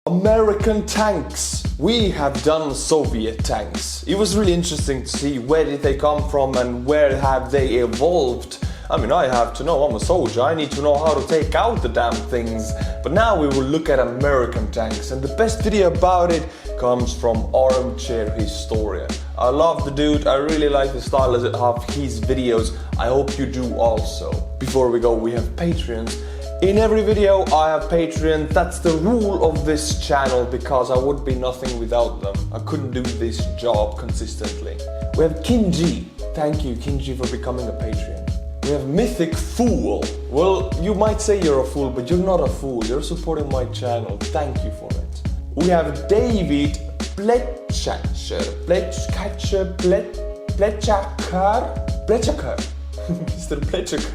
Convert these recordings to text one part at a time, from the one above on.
American tanks. We have done Soviet tanks. It was really interesting to see where did they come from and where have they evolved. I mean, I have to know, I'm a soldier, I need to know how to take out the damn things. But now we will look at American tanks, and the best video about it comes from Armchair Historian. I love the dude, I really like the style of his videos. I hope you do also. Before we go, we have Patreons. In every video I have Patreon. That's the rule of this channel because I would be nothing without them. I couldn't do this job consistently. We have Kinji. Thank you, Kinji, for becoming a Patreon. We have Mythic Fool. Well, you might say you're a fool, but you're not a fool. You're supporting my channel. Thank you for it. We have David Pletchacher. Mr. Pletchaker.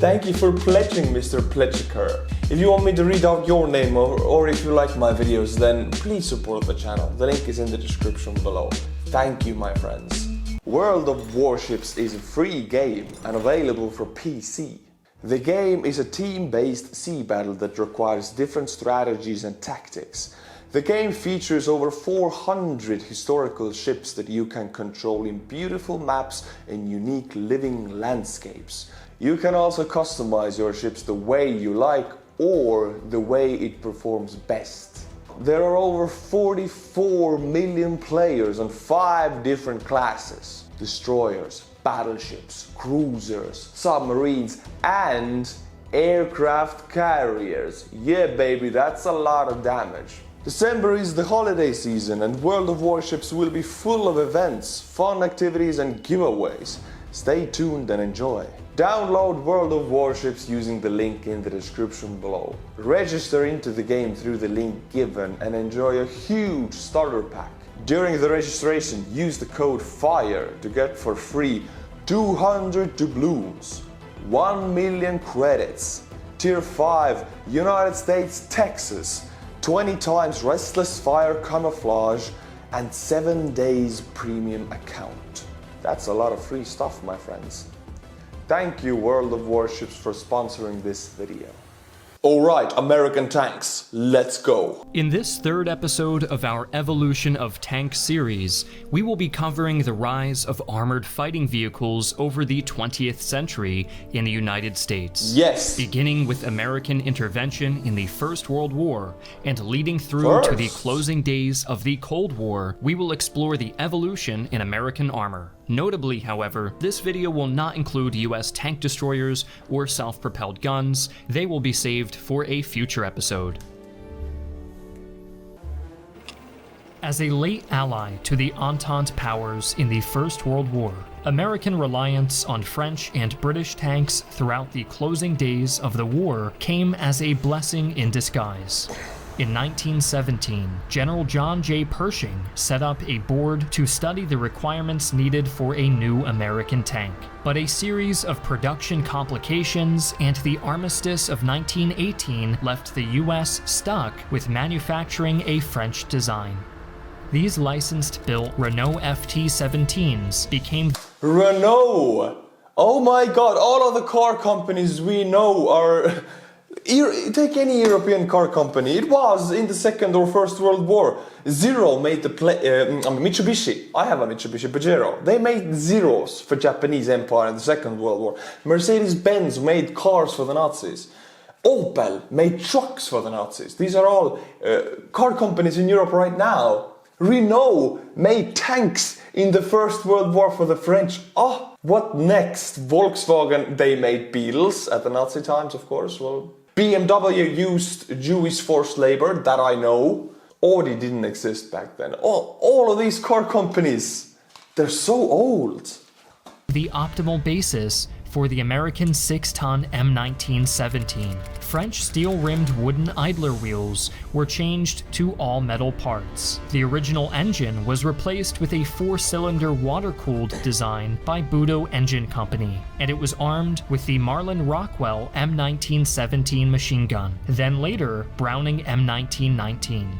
Thank you for pledging, Mr. Pletchaker. If you want me to read out your name or if you like my videos, then please support the channel. The link is in the description below. Thank you, my friends. World of Warships is a free game and available for PC. The game is a team-based sea battle that requires different strategies and tactics. The game features over 400 historical ships that you can control in beautiful maps and unique living landscapes. You can also customize your ships the way you like or the way it performs best. There are over 44 million players on 5 different classes: destroyers, battleships, cruisers, submarines, and aircraft carriers. Yeah, baby, that's a lot of damage. December is the holiday season and World of Warships will be full of events, fun activities and giveaways. Stay tuned and enjoy. Download World of Warships using the link in the description below. Register into the game through the link given and enjoy a huge starter pack. During the registration, use the code FIRE to get for free 200 doubloons, 1 million credits, Tier 5 United States Texas, 20 times Restless Fire Camouflage, and 7 days premium account. That's a lot of free stuff, my friends. Thank you, World of Warships, for sponsoring this video. Alright, American tanks, let's go! In this third episode of our Evolution of Tanks series, we will be covering the rise of armored fighting vehicles over the 20th century in the United States. Yes! Beginning with American intervention in the First World War and leading through to the closing days of the Cold War, we will explore the evolution in American armor. Notably, however, this video will not include US tank destroyers or self-propelled guns. They will be saved for a future episode. As a late ally to the Entente powers in the First World War, American reliance on French and British tanks throughout the closing days of the war came as a blessing in disguise. In 1917, General John J. Pershing set up a board to study the requirements needed for a new American tank. But a series of production complications and the armistice of 1918 left the US stuck with manufacturing a French design. These licensed-built Renault FT-17s became Renault! Oh my god, all of the car companies we know are... Take any European car company, it was in the Second or First World War. Zero made the Mitsubishi. I have a Mitsubishi Pajero. They made Zeros for Japanese Empire in the Second World War. Mercedes-Benz made cars for the Nazis. Opel made trucks for the Nazis. These are all car companies in Europe right now. Renault made tanks in the First World War for the French. Oh, what next? Volkswagen, they made Beetles at the Nazi times, of course. Well, BMW used Jewish forced labor, that I know. Audi didn't exist back then. All of these car companies, they're so old. The optimal basis for the American 6-ton M1917. French steel-rimmed wooden idler wheels were changed to all-metal parts. The original engine was replaced with a 4-cylinder water-cooled design by Budo Engine Company, and it was armed with the Marlin Rockwell M1917 machine gun, then later Browning M1919.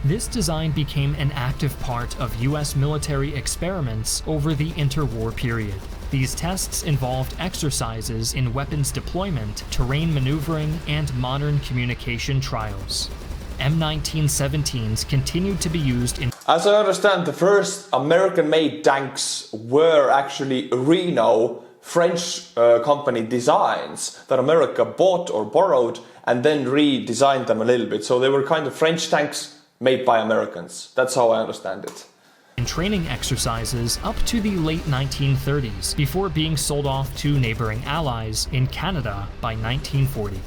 This design became an active part of US military experiments over the interwar period. These tests involved exercises in weapons deployment, terrain maneuvering, and modern communication trials. M1917s continued to be used in... As I understand, the first American-made tanks were actually Renault French company designs that America bought or borrowed and then redesigned them a little bit. So they were kind of French tanks made by Americans. That's how I understand it. In training exercises up to the late 1930s before being sold off to neighboring allies in Canada by 1940.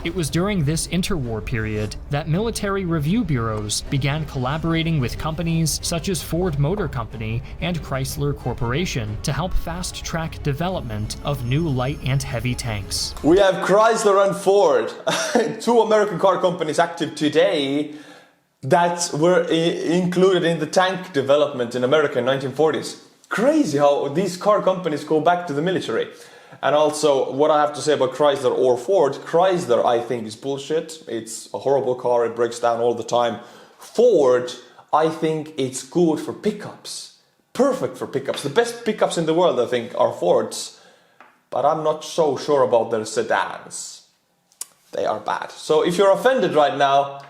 It was during this interwar period that military review bureaus began collaborating with companies such as Ford Motor Company and Chrysler Corporation to help fast-track development of new light and heavy tanks. We have Chrysler and Ford, two American car companies active today that were included in the tank development in America in 1940s. Crazy how these car companies go back to the military. And also, what I have to say about Chrysler or Ford, Chrysler I think is bullshit. It's a horrible car, it breaks down all the time. Ford, I think it's good for pickups. Perfect for pickups. The best pickups in the world, I think, are Fords. But I'm not so sure about their sedans. They are bad. So if you're offended right now,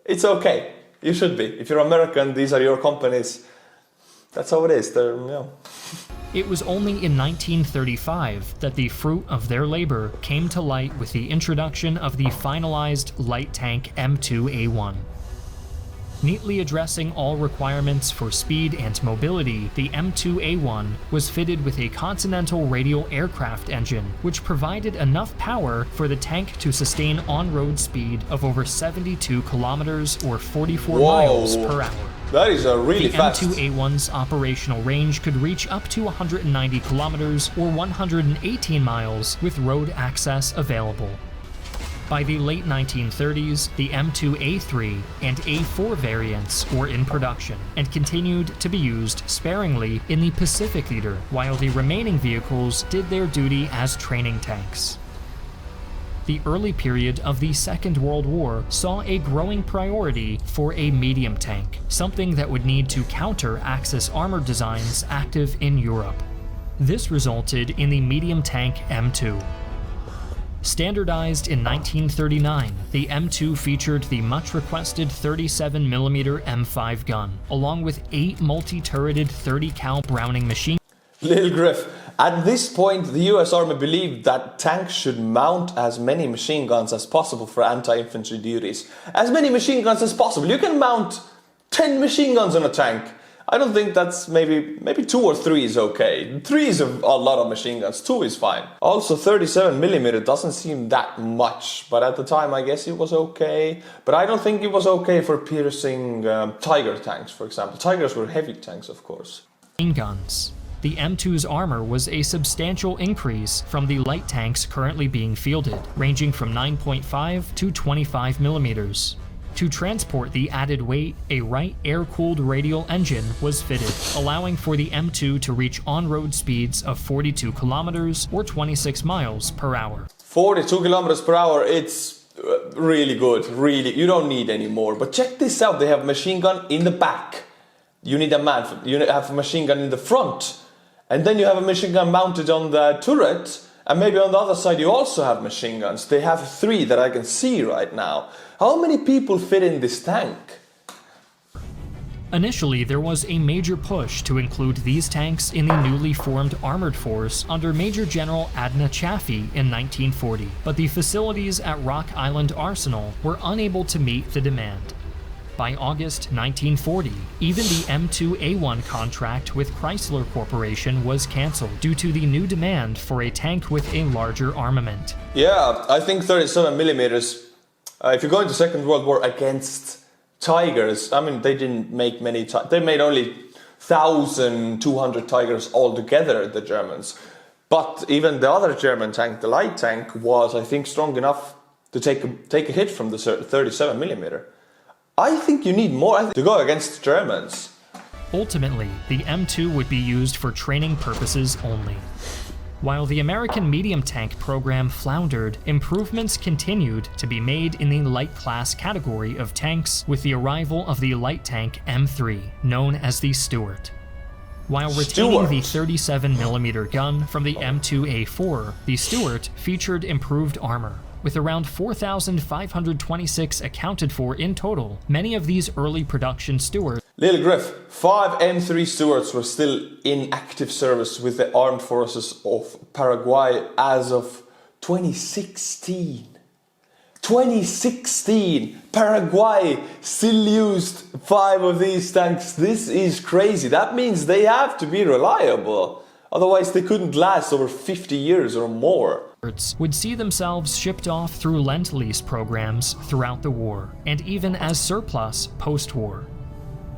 it's okay. You should be. If you're American, these are your companies. That's how it is. They're, you know. It was only in 1935 that the fruit of their labor came to light with the introduction of the finalized light tank M2A1. Neatly addressing all requirements for speed and mobility, the M2A1 was fitted with a Continental radial aircraft engine, which provided enough power for the tank to sustain on-road speed of over 72 kilometers or 44 miles per hour. That is a really fast. The M2A1's operational range could reach up to 190 kilometers or 118 miles with road access available. By the late 1930s, the M2A3 and A4 variants were in production and continued to be used sparingly in the Pacific theater, while the remaining vehicles did their duty as training tanks. The early period of the Second World War saw a growing priority for a medium tank, something that would need to counter Axis armor designs active in Europe. This resulted in the medium tank M2. Standardized in 1939, the M2 featured the much-requested 37mm M5 gun, along with 8 multi-turreted 30 cal Browning machine. Little Griff, at this point the US Army believed that tanks should mount as many machine guns as possible for anti-infantry duties. As many machine guns as possible. You can mount 10 machine guns on a tank. I don't think that's maybe 2 or 3 is okay. 3 is a lot of machine guns, 2 is fine. Also 37mm doesn't seem that much, but at the time I guess it was okay. But I don't think it was okay for piercing Tiger tanks, for example. Tigers were heavy tanks, of course. Guns. The M2's armor was a substantial increase from the light tanks currently being fielded, ranging from 9.5 to 25 millimeters. To transport the added weight, a Wright air-cooled radial engine was fitted, allowing for the M2 to reach on-road speeds of 42 kilometers or 26 miles per hour. 42 kilometers per hour, it's really good, really. You don't need any more. But check this out, they have a machine gun in the back. You need a man, you have a machine gun in the front. And then you have a machine gun mounted on the turret. And maybe on the other side you also have machine guns. They have 3 that I can see right now. How many people fit in this tank? Initially, there was a major push to include these tanks in the newly formed armored force under Major General Adna Chaffee in 1940, but the facilities at Rock Island Arsenal were unable to meet the demand. By August 1940, even the M2A1 contract with Chrysler Corporation was cancelled due to the new demand for a tank with a larger armament. Yeah, I think 37mm. If you go into Second World War against Tigers, I mean, they didn't make many. They made only 1,200 Tigers altogether, the Germans. But even the other German tank, the light tank, was, I think, strong enough to take a hit from the 37mm. I think you need more to go against Germans. Ultimately, the M2 would be used for training purposes only. While the American medium tank program floundered, improvements continued to be made in the light class category of tanks with the arrival of the light tank M3, known as the Stuart. While retaining the 37mm gun from the M2A4, the Stuart featured improved armor, With around 4,526 accounted for in total, many of these early production Stuarts. Little Griff, 5 M3 Stuarts were still in active service with the armed forces of Paraguay as of 2016. 2016! Paraguay still used 5 of these tanks. This is crazy. That means they have to be reliable. Otherwise they couldn't last over 50 years or more. Would see themselves shipped off through Lend-Lease programs throughout the war, and even as surplus post-war.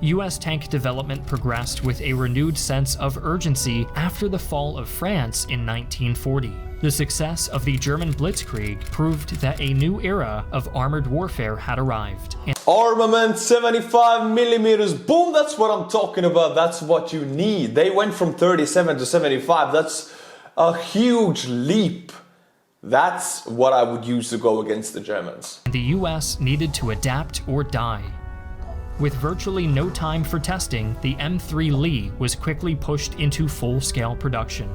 US tank development progressed with a renewed sense of urgency after the fall of France in 1940. The success of the German Blitzkrieg proved that a new era of armored warfare had arrived. Armament 75mm, boom, that's what I'm talking about, that's what you need. They went from 37 to 75, that's a huge leap. That's what I would use to go against the Germans. The US needed to adapt or die. With virtually no time for testing, the M3 Lee was quickly pushed into full-scale production.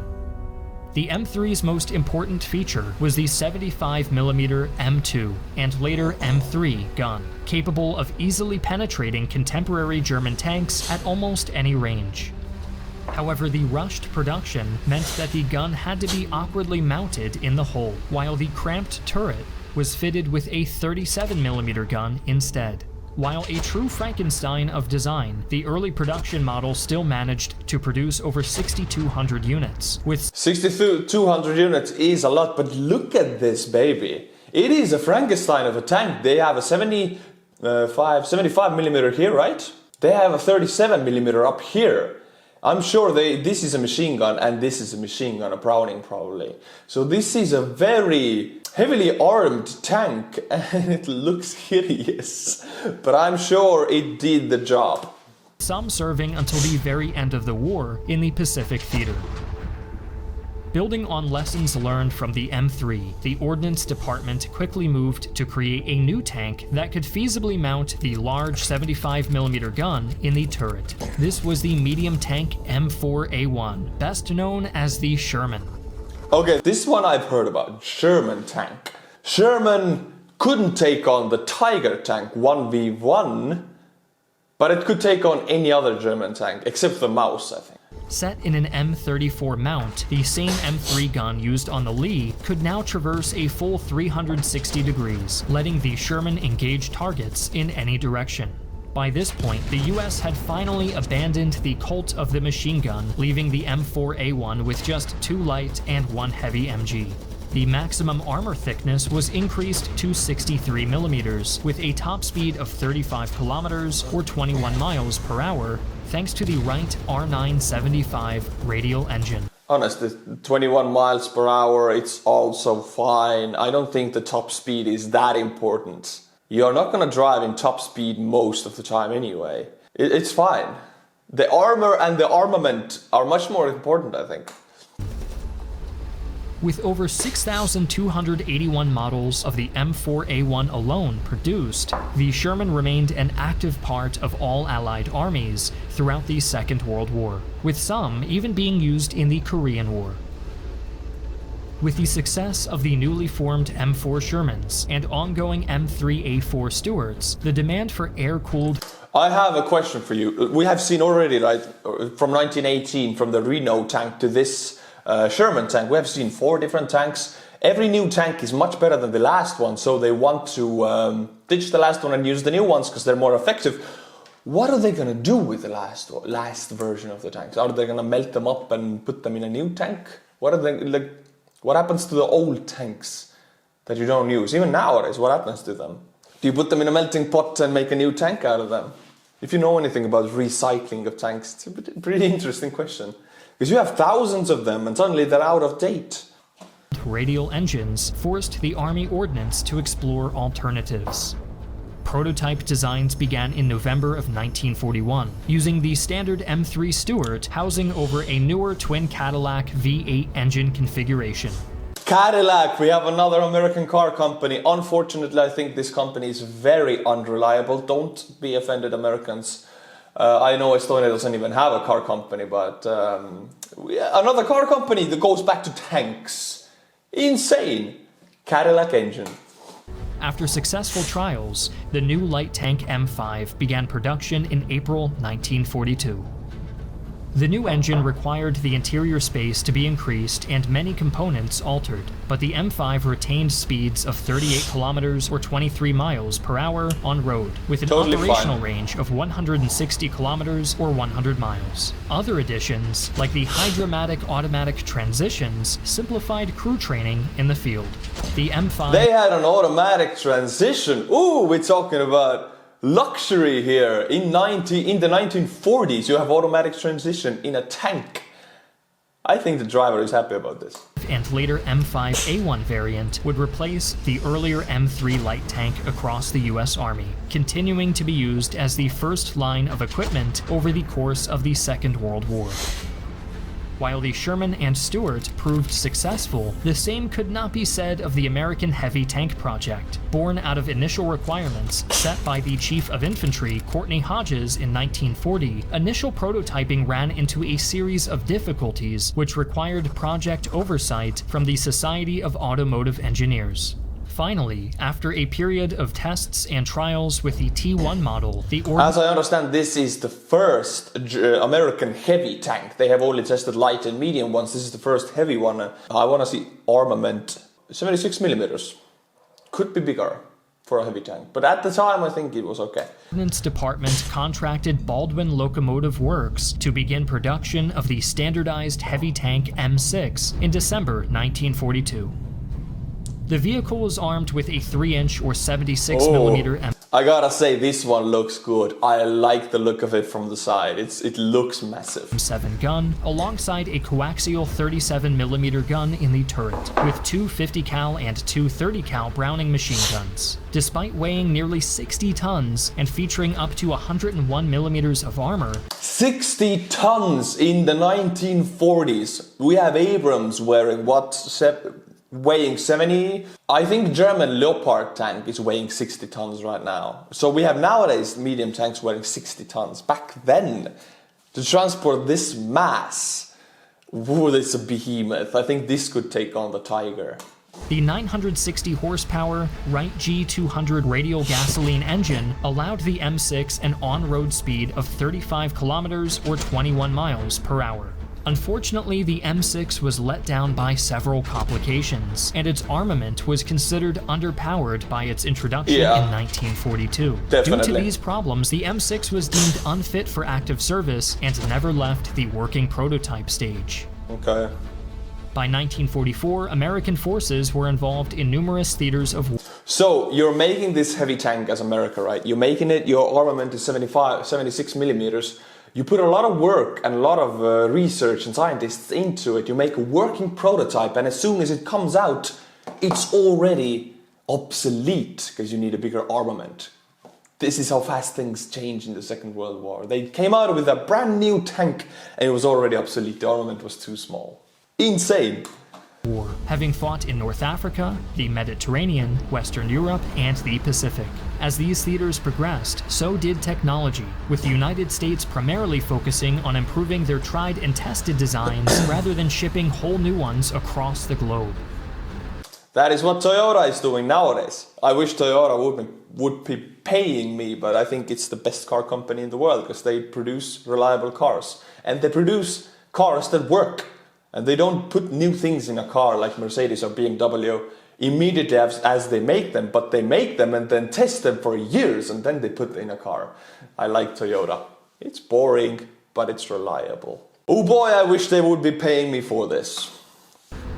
The M3's most important feature was the 75mm M2 and later M3 gun, capable of easily penetrating contemporary German tanks at almost any range. However, the rushed production meant that the gun had to be awkwardly mounted in the hull, while the cramped turret was fitted with a 37mm gun instead. While a true Frankenstein of design, the early production model still managed to produce over 6,200 units. With 6,200 units is a lot, but look at this baby. It is a Frankenstein of a tank. They have a 75mm here, right? They have a 37mm up here. I'm sure this is a machine gun and this is a machine gun, a Browning probably. So this is a very heavily armed tank and it looks hideous, but I'm sure it did the job. Some serving until the very end of the war in the Pacific Theater. Building on lessons learned from the M3, the Ordnance Department quickly moved to create a new tank that could feasibly mount the large 75mm gun in the turret. This was the medium tank M4A1, best known as the Sherman. Okay, this one I've heard about, Sherman tank. Sherman couldn't take on the Tiger tank 1v1, but it could take on any other German tank, except the Mouse, I think. Set in an M34 mount, the same M3 gun used on the Lee could now traverse a full 360 degrees, letting the Sherman engage targets in any direction. By this point, the US had finally abandoned the cult of the machine gun, leaving the M4A1 with just 2 light and 1 heavy MG. The maximum armor thickness was increased to 63mm, with a top speed of 35 kilometers or 21 miles per hour, thanks to the Wright R975 radial engine. Honestly, 21 miles per hour, it's also fine. I don't think the top speed is that important. You're not gonna drive in top speed most of the time anyway. It's fine. The armor and the armament are much more important, I think. With over 6,281 models of the M4A1 alone produced, the Sherman remained an active part of all Allied armies throughout the Second World War, with some even being used in the Korean War. With the success of the newly formed M4 Shermans and ongoing M3A4 Stuarts, the demand for air-cooled... I have a question for you. We have seen already, right, from 1918, from the Reno tank to this Sherman tank, we have seen 4 different tanks. Every new tank is much better than the last one, so they want to ditch the last one and use the new ones because they're more effective. What are they going to do with the last version of the tanks? Are they going to melt them up and put them in a new tank? What are they like? What happens to the old tanks that you don't use? Even nowadays, what happens to them? Do you put them in a melting pot and make a new tank out of them? If you know anything about recycling of tanks, it's a pretty interesting question. Because you have thousands of them and suddenly they're out of date. Radial engines forced the Army Ordnance to explore alternatives. Prototype designs began in November of 1941, using the standard M3 Stuart housing over a newer twin Cadillac V8 engine configuration. Cadillac, we have another American car company. Unfortunately, I think this company is very unreliable. Don't be offended, Americans. I know Estonia doesn't even have a car company, but another car company that goes back to tanks. Insane. Cadillac engine. After successful trials, the new light tank M5 began production in April 1942. The new engine required the interior space to be increased and many components altered, but the M5 retained speeds of 38 kilometers or 23 miles per hour on road, with an operational range of 160 kilometers or 100 miles. Other additions, like the hydromatic automatic transmissions, simplified crew training in the field. The M5... They had an automatic transition. Ooh, we're talking about luxury here. In the 1940s, you have automatic transition in a tank. I think the driver is happy about this. And later M5A1 variant would replace the earlier M3 light tank across the US Army, continuing to be used as the first line of equipment over the course of the Second World War. While the Sherman and Stuart proved successful, the same could not be said of the American Heavy Tank Project. Born out of initial requirements set by the Chief of Infantry, Courtney Hodges, in 1940, initial prototyping ran into a series of difficulties which required project oversight from the Society of Automotive Engineers. Finally, after a period of tests and trials with the T1 model, As I understand, this is the first American heavy tank. They have only tested light and medium ones. This is the first heavy one. I want to see armament. 76 millimeters. Could be bigger for a heavy tank, but at the time I think it was okay. The Ordnance Department contracted Baldwin Locomotive Works to begin production of the standardized heavy tank M6 in December 1942. The vehicle was armed with a 3-inch or 76mm M. I gotta say, this one looks good. I like the look of it from the side. It looks massive. 7 gun, alongside a coaxial 37mm gun in the turret, with 2 50 cal and 2 30 cal Browning machine guns. Despite weighing nearly 60 tons and featuring up to 101mm of armor. 60 tons in the 1940s. We have Abrams wearing weighing 70. I think German Leopard tank is weighing 60 tons right now. So we have nowadays medium tanks weighing 60 tons. Back then, to transport this mass, this is a behemoth. I think this could take on the Tiger. The 960 horsepower Wright G200 radial gasoline engine allowed the M6 an on-road speed of 35 kilometers or 21 miles per hour. Unfortunately, the M6 was let down by several complications, and its armament was considered underpowered by its introduction in 1942. Definitely. Due to these problems, the M6 was deemed unfit for active service and never left the working prototype stage. Okay. By 1944, American forces were involved in numerous theaters of war. So, you're making this heavy tank as America, right? You're making it, your armament is 76 millimeters. You put a lot of work and a lot of research and scientists into it. You make a working prototype, and as soon as it comes out, it's already obsolete because you need a bigger armament. This is how fast things change in the Second World War. They came out with a brand new tank and it was already obsolete. The armament was too small. Insane. War, having fought in North Africa, the Mediterranean, Western Europe, and the Pacific. As these theaters progressed, so did technology, with the United States primarily focusing on improving their tried and tested designs rather than shipping whole new ones across the globe. That is what Toyota is doing nowadays. I wish Toyota would be paying me, but I think it's the best car company in the world because they produce reliable cars. And they produce cars that work. And they don't put new things in a car like Mercedes or BMW immediately as they make them, but they make them and then test them for years and then they put them in a car. I like Toyota. It's boring, but it's reliable. Oh boy, I wish they would be paying me for this.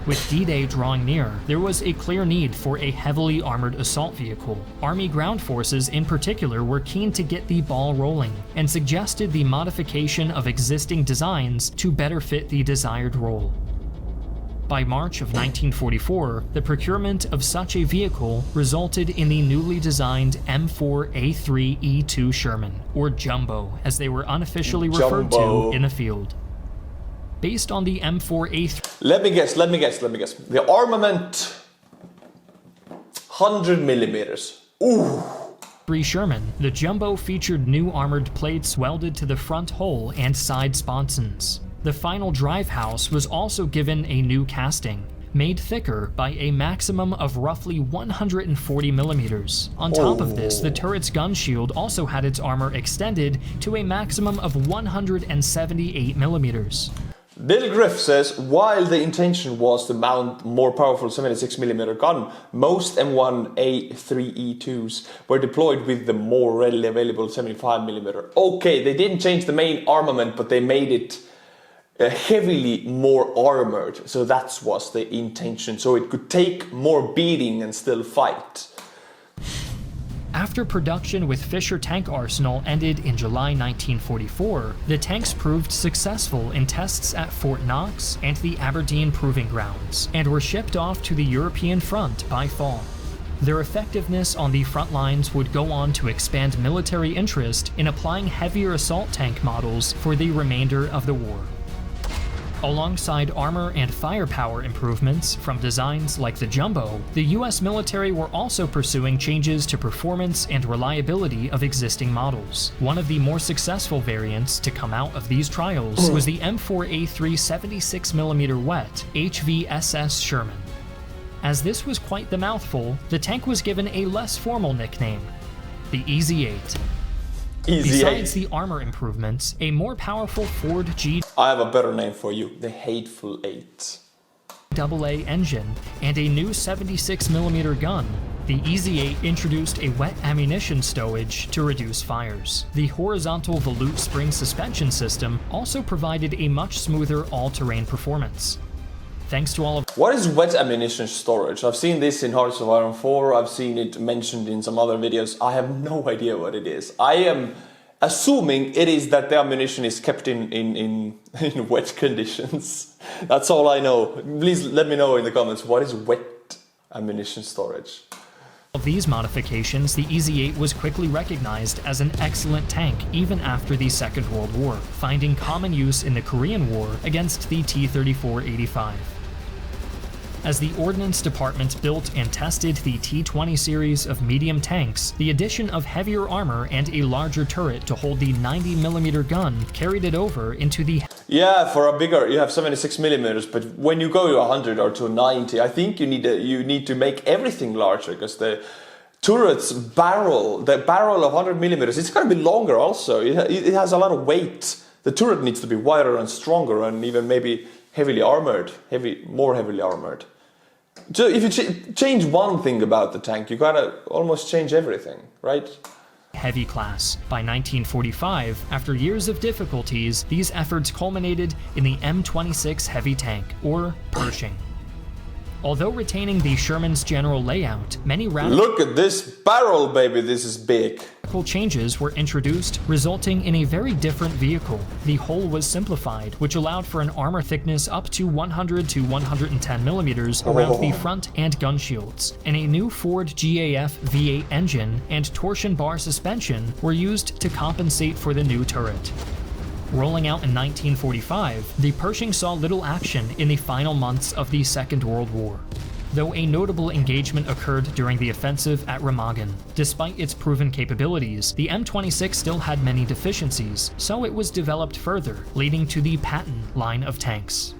With D-Day drawing near, there was a clear need for a heavily armored assault vehicle. Army ground forces in particular were keen to get the ball rolling and suggested the modification of existing designs to better fit the desired role. By March of 1944, the procurement of such a vehicle resulted in the newly designed M4A3E2 Sherman, or Jumbo, as they were unofficially referred to in the field. Based on the M4A3... Let me guess. The armament, 100 millimeters. Ooh. Sherman, the Jumbo featured new armored plates welded to the front hull and side sponsons. The final drive house was also given a new casting, made thicker by a maximum of roughly 140 millimeters. On top of this, the turret's gun shield also had its armor extended to a maximum of 178 millimeters. Little Griff says, while the intention was to mount more powerful 76mm gun, most M1A3E2s were deployed with the more readily available 75mm. Okay, they didn't change the main armament, but they made it heavily more armored, so that was the intention, so it could take more beating and still fight. After production with Fisher Tank Arsenal ended in July 1944, the tanks proved successful in tests at Fort Knox and the Aberdeen Proving Grounds, and were shipped off to the European front by fall. Their effectiveness on the front lines would go on to expand military interest in applying heavier assault tank models for the remainder of the war. Alongside armor and firepower improvements from designs like the Jumbo, the US military were also pursuing changes to performance and reliability of existing models. One of the more successful variants to come out of these trials was the M4A3 76mm wet HVSS Sherman. As this was quite the mouthful, the tank was given a less formal nickname, the Easy 8. Besides the armor improvements, a more powerful Ford G I have a better name for you, the Hateful Eight. AA engine and a new 76mm gun, the Easy 8 introduced a wet ammunition stowage to reduce fires. The horizontal volute spring suspension system also provided a much smoother all-terrain performance. Thanks to all of... What is wet ammunition storage? I've seen this in Hearts of Iron 4, I've seen it mentioned in some other videos. I have no idea what it is. I am assuming it is that the ammunition is kept in wet conditions. That's all I know. Please let me know in the comments, what is wet ammunition storage? Of these modifications, the Easy 8 was quickly recognized as an excellent tank even after the Second World War, finding common use in the Korean War against the T-34-85. As the Ordnance Department built and tested the T-20 series of medium tanks, the addition of heavier armor and a larger turret to hold the 90mm gun carried it over into the... Yeah, for a bigger, you have 76mm, but when you go to 100 or to 90, I think you need to make everything larger, because the turret's barrel, the barrel of 100mm, it's going to be longer also. It has a lot of weight. The turret needs to be wider and stronger and even maybe heavily armored, more heavily armored. So if you change one thing about the tank, you gotta almost change everything, right? Heavy class. By 1945, after years of difficulties, these efforts culminated in the M26 heavy tank, or Pershing. Although retaining the Sherman's general layout, many Look at this barrel, baby, this is big. Changes were introduced, resulting in a very different vehicle. The hull was simplified, which allowed for an armor thickness up to 100 to 110 millimeters around the front and gun shields, and a new Ford GAF V8 engine and torsion bar suspension were used to compensate for the new turret. Rolling out in 1945, the Pershing saw little action in the final months of the Second World War, though a notable engagement occurred during the offensive at Remagen. Despite its proven capabilities, the M26 still had many deficiencies, so it was developed further, leading to the Patton line of tanks.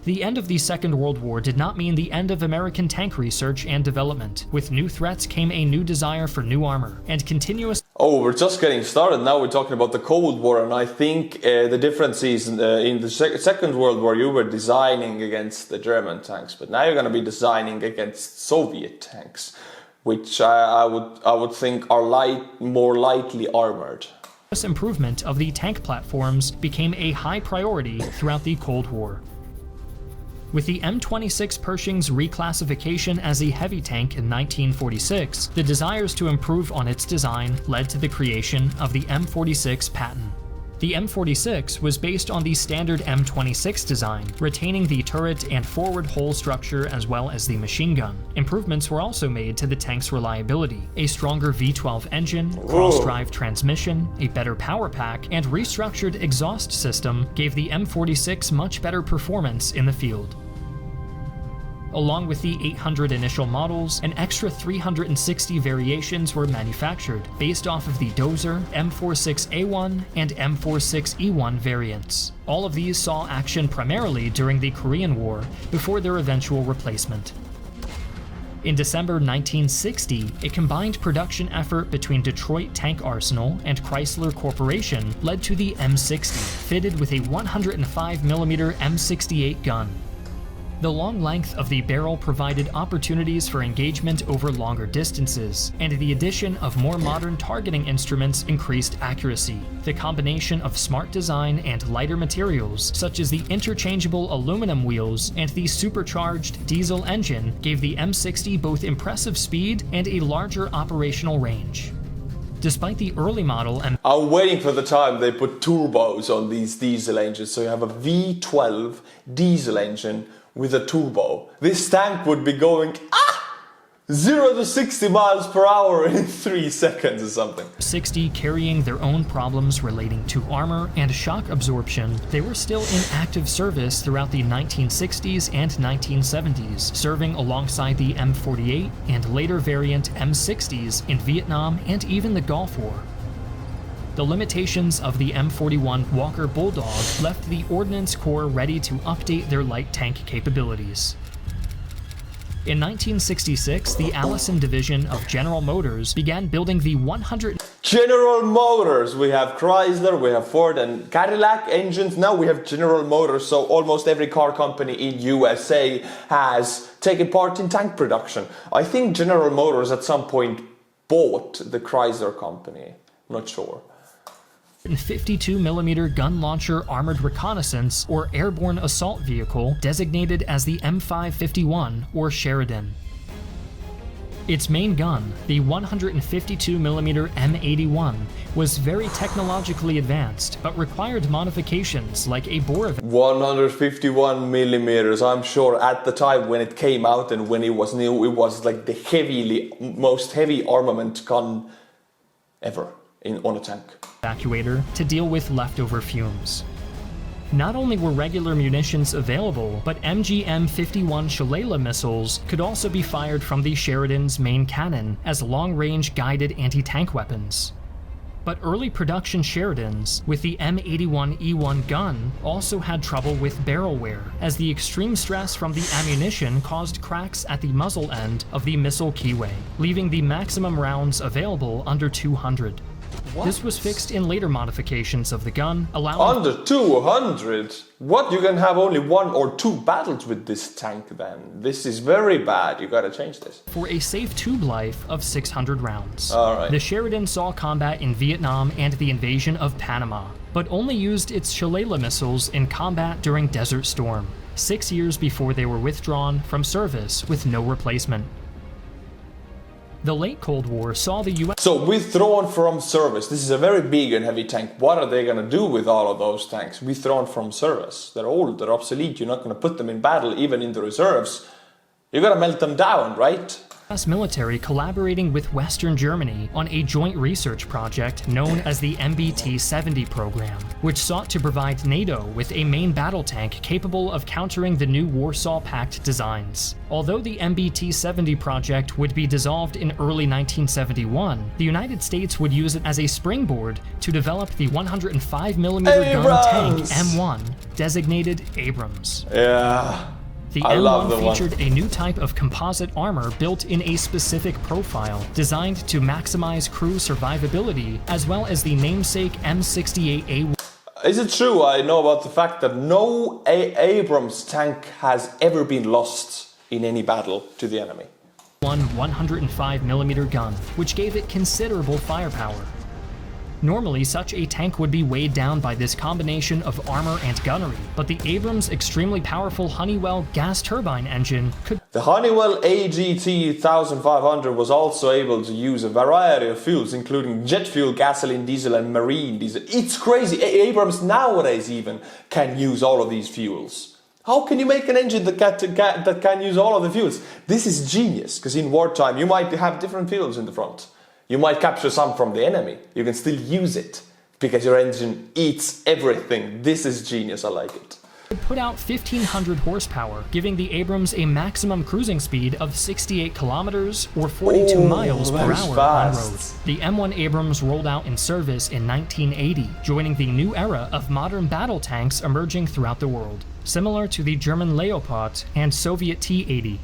The end of the Second World War did not mean the end of American tank research and development. With new threats came a new desire for new armor, and continuous... Oh, we're just getting started. Now we're talking about the Cold War, and I think the difference is in the Second World War you were designing against the German tanks, but now you're going to be designing against Soviet tanks, which I would think are more lightly armored. This improvement of the tank platforms became a high priority throughout the Cold War. With the M26 Pershing's reclassification as a heavy tank in 1946, the desires to improve on its design led to the creation of the M46 Patton. The M46 was based on the standard M26 design, retaining the turret and forward hull structure as well as the machine gun. Improvements were also made to the tank's reliability. A stronger V12 engine, cross-drive transmission, a better power pack, and restructured exhaust system gave the M46 much better performance in the field. Along with the 800 initial models, an extra 360 variations were manufactured based off of the Dozer, M46A1, and M46E1 variants. All of these saw action primarily during the Korean War before their eventual replacement. In December 1960, a combined production effort between Detroit Tank Arsenal and Chrysler Corporation led to the M60, fitted with a 105mm M68 gun. The long length of the barrel provided opportunities for engagement over longer distances, and the addition of more modern targeting instruments increased accuracy. The combination of smart design and lighter materials, such as the interchangeable aluminum wheels and the supercharged diesel engine, gave the M60 both impressive speed and a larger operational range. Despite the early model I'm waiting for the time they put turbos on these diesel engines, so you have a V12 diesel engine with a turbo. This tank would be going 0 to 60 miles per hour in 3 seconds or something. 60 carrying their own problems relating to armor and shock absorption, they were still in active service throughout the 1960s and 1970s, serving alongside the M48 and later variant M60s in Vietnam and even the Gulf War. The limitations of the M41 Walker Bulldog left the Ordnance Corps ready to update their light tank capabilities. In 1966, the Allison division of General Motors began building the 100... General Motors! We have Chrysler, we have Ford and Cadillac engines, now we have General Motors, so almost every car company in USA has taken part in tank production. I think General Motors at some point bought the Chrysler company, I'm not sure. 52mm gun launcher armored reconnaissance or airborne assault vehicle designated as the M551 or Sheridan. Its main gun, the 152mm M81, was very technologically advanced but required modifications like a bore event. 151mm, I'm sure at the time when it came out and when it was new, it was like the most heavy armament gun ever on a tank. Evacuator to deal with leftover fumes. Not only were regular munitions available, but MGM-51 Shalala missiles could also be fired from the Sheridan's main cannon as long-range guided anti-tank weapons. But early production Sheridans, with the M81E1 gun, also had trouble with barrel wear, as the extreme stress from the ammunition caused cracks at the muzzle end of the missile keyway, leaving the maximum rounds available under 200. What? This was fixed in later modifications of the gun, allowing... Under 200? What? You can have only 1 or 2 battles with this tank then. This is very bad, you gotta change this. For a safe tube life of 600 rounds. Alright. The Sheridan saw combat in Vietnam and the invasion of Panama, but only used its Shalala missiles in combat during Desert Storm, 6 years before they were withdrawn from service with no replacement. The late Cold War saw the US... So, withdrawn from service. This is a very big and heavy tank. What are they going to do with all of those tanks? Withdrawn from service. They're old, they're obsolete. You're not going to put them in battle, even in the reserves. You're going to melt them down, right? US military collaborating with Western Germany on a joint research project known as the MBT-70 program, which sought to provide NATO with a main battle tank capable of countering the new Warsaw Pact designs. Although the MBT-70 project would be dissolved in early 1971, the United States would use it as a springboard to develop the 105mm gun tank M1, designated Abrams. Yeah. The M1 featured a new type of composite armor built in a specific profile, designed to maximize crew survivability, as well as the namesake M68A1. Is it true? I know about the fact that no Abrams tank has ever been lost in any battle to the enemy. 105mm gun, which gave it considerable firepower. Normally, such a tank would be weighed down by this combination of armor and gunnery, but the Abrams' extremely powerful Honeywell gas turbine engine could... The Honeywell AGT 1500 was also able to use a variety of fuels, including jet fuel, gasoline, diesel, and marine diesel. It's crazy! Abrams nowadays even can use all of these fuels. How can you make an engine that can use all of the fuels? This is genius, because in wartime you might have different fuels in the front. You might capture some from the enemy. You can still use it because your engine eats everything. This is genius. I like it. It put out 1,500 horsepower, giving the Abrams a maximum cruising speed of 68 kilometers or 42 miles per hour on road. The M1 Abrams rolled out in service in 1980, joining the new era of modern battle tanks emerging throughout the world, similar to the German Leopard and Soviet T-80.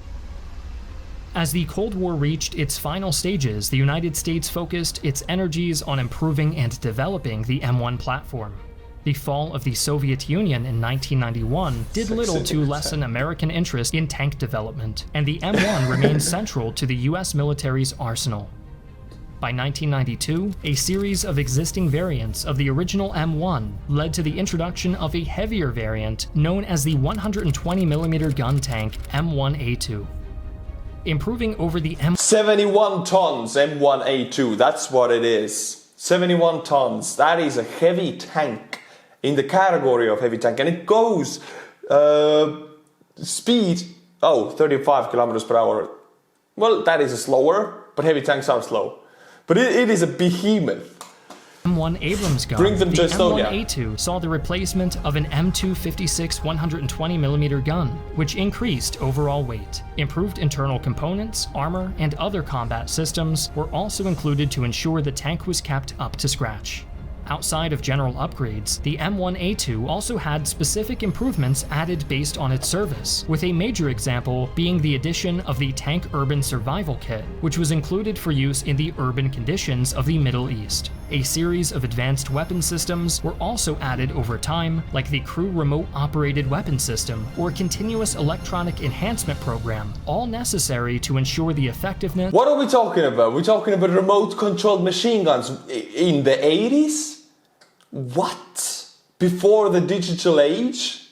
As the Cold War reached its final stages, the United States focused its energies on improving and developing the M1 platform. The fall of the Soviet Union in 1991 did little to lessen American interest in tank development, and the M1 remained central to the US military's arsenal. By 1992, a series of existing variants of the original M1 led to the introduction of a heavier variant known as the 120mm gun tank M1A2. Improving over the 71 tons M1A2, that's what it is. 71 tons, that is a heavy tank in the category of heavy tank, and it goes speed 35 kilometers per hour. Well, that is slower, but heavy tanks are slow. But it is a behemoth. M1 Abrams gun, Bring them to the Estonia. M1A2 saw the replacement of an M256 120mm gun, which increased overall weight. Improved internal components, armor, and other combat systems were also included to ensure the tank was kept up to scratch. Outside of general upgrades, the M1A2 also had specific improvements added based on its service, with a major example being the addition of the Tank Urban Survival Kit, which was included for use in the urban conditions of the Middle East. A series of advanced weapon systems were also added over time, like the Crew Remote Operated Weapon System or Continuous Electronic Enhancement Program, all necessary to ensure the effectiveness. What are we talking about? We're talking about remote-controlled machine guns in the 80s? What? Before the digital age?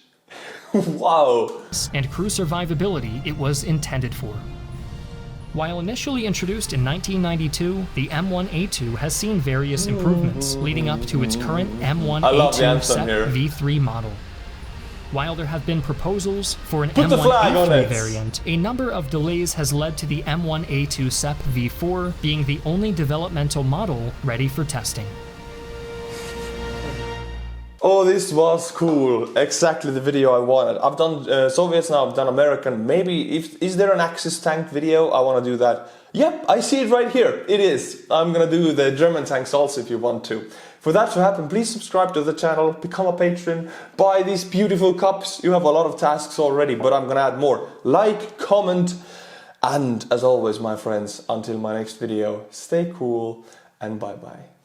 Wow. And crew survivability it was intended for. While initially introduced in 1992, the M1A2 has seen various improvements, leading up to its current M1A2 SEP V3 model. While there have been proposals for an M1A3 variant, a number of delays has led to the M1A2 SEP V4 being the only developmental model ready for testing. Oh, this was cool. Exactly the video I wanted. I've done Soviets now, I've done American. Maybe, is there an Axis tank video? I want to do that. Yep, I see it right here. It is. I'm gonna do the German tanks also if you want to. For that to happen, please subscribe to the channel, become a patron, buy these beautiful cups. You have a lot of tasks already, but I'm gonna add more. Like, comment, and as always, my friends, until my next video, stay cool and bye-bye.